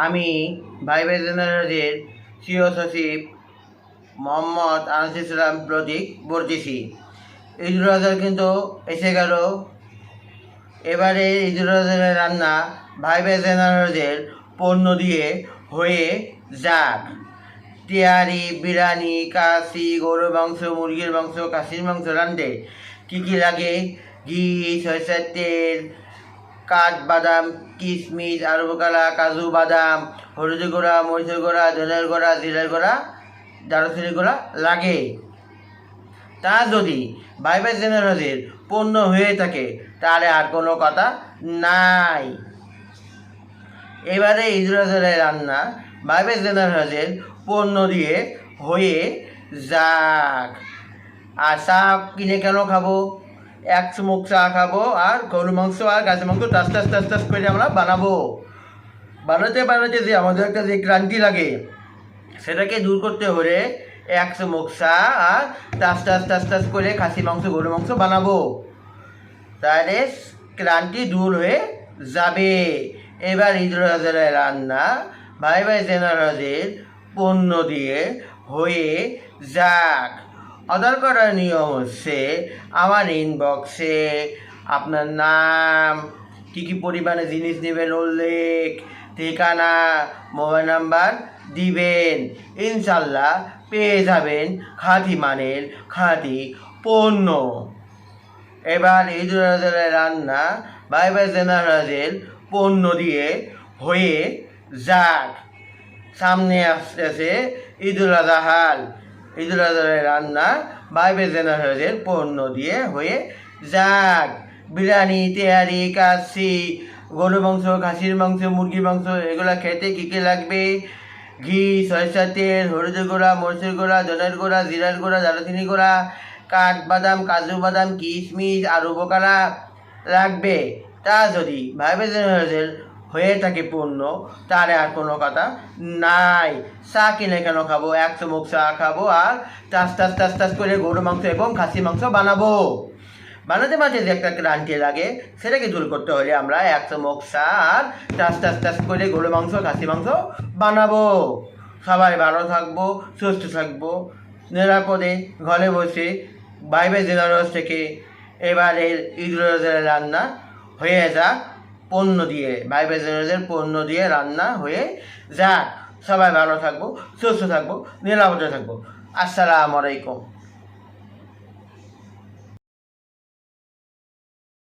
আমি ভাইবে জেনারেলের সিও সচিব মোহাম্মদ আনিস ইসলাম প্রতীক বলতেছি। ঈদুল আজহা কিন্তু এসে গেল। এবারে ঈদুল আজহার রান্না ভাইবে জেনারেলের পণ্য দিয়ে হয়ে যাক। তেহারি, বিরিয়ানি, কাশি, গরুর মাংস, মুরগির মাংস, খাসির মাংস রাঁধতে কী কী লাগে? ঘি, সরিষার তেল, কাঠবাদাম, কিশমিশ, আলু বোখারা, কাজু বাদাম, হলুদ গুঁড়া, মরিচের গুঁড়া, ধনের গুঁড়া, জিরার গুঁড়া, দারুচিনির গুঁড়া লাগে। তা যদি ভাইবে জেনারেলের পণ্য হয়ে থাকে তাহলে আর কোনো কথা নাই। এবারে ঈদুল আজহার রান্না ভাইবে জেনারেলের পণ্য দিয়ে হয়ে যাক। আর চা কিনে কেন খাবো? এক চুমুক চা খাবো আর গরু মাংস আর গাছের মাংস টাস করে আমরা বানাবো। বানাতে যে আমাদের একটা যে ক্লান্তি লাগে সেটাকে দূর করতে হলে এক চুমুক চা আর টাস করে খাসি মাংস গরু মাংস বানাবো। তাহলে ক্লান্তি দূর হয়ে যাবে। এবার ঈদুল আজহার রান্না ভাইবে জেনারেলের পণ্য দিয়ে হয়ে যাক। অর্ডার করার নিয়ম হচ্ছে আমার ইনবক্সে আপনার নাম, কী কী পরিমাণে জিনিস নেবেন উল্লেখ, ঠিকানা, মোবাইল নাম্বার দিবেন। ইনশাল্লাহ পেয়ে যাবেন খাঁটি মানের খাঁটি পণ্য। এবার ঈদুল আজহার রান্না ভাইবে জেনারেলের পণ্য দিয়ে হয়ে যাক। সামনে আসতেছে ঈদুল আজহার রান্না ভাইবে জেনারেলের পণ্য দিয়ে হয়ে যাক। বিরিয়ানি, তেহারি, কাশি, গরুর মাংস, খাসির মাংস, মুরগির মাংস এগুলো খেতে কী কী লাগবে? ঘি, সরিষার তেল, হলুদের গুঁড়া, মরিচের গুঁড়া, ধনের গুঁড়া, জিরার গুঁড়া, দারুচিনি গুঁড়া, কাঠবাদাম, কাজু বাদাম, কিশমিশ, আলু বোখারা লাগবে। তা যদি ভাইবে জেনারেলের হয়ে থাকে পণ্য তাহলে আর কোনো কথা নাই। চা কিনে কেন খাবো? এক চুমুক চা খাবো আর টাস করে গরু মাংস এবং খাসি মাংস বানাবো। বানাতে মাঝে যে একটা ক্লান্তি লাগে সেটাকে দূর করতে হলে আমরা এক চুমুক চা আর টাস করে গরু মাংস খাসি মাংস বানাবো। সবাই ভালো থাকবো, সুস্থ থাকবো, নিরাপদে ঘরে বসে ভাইবে জেনারেল থেকে এবারের ঈদুল আজহার রান্না হয়ে যাক পণ্য দিয়ে। ভাইবে জেনারেলের পণ্য দিয়ে রান্না হয়ে যাক। সবাই ভালো থাকবো, সুস্থ থাকবো, নিরাপদে থাকবো। আসসালামু আলাইকুম।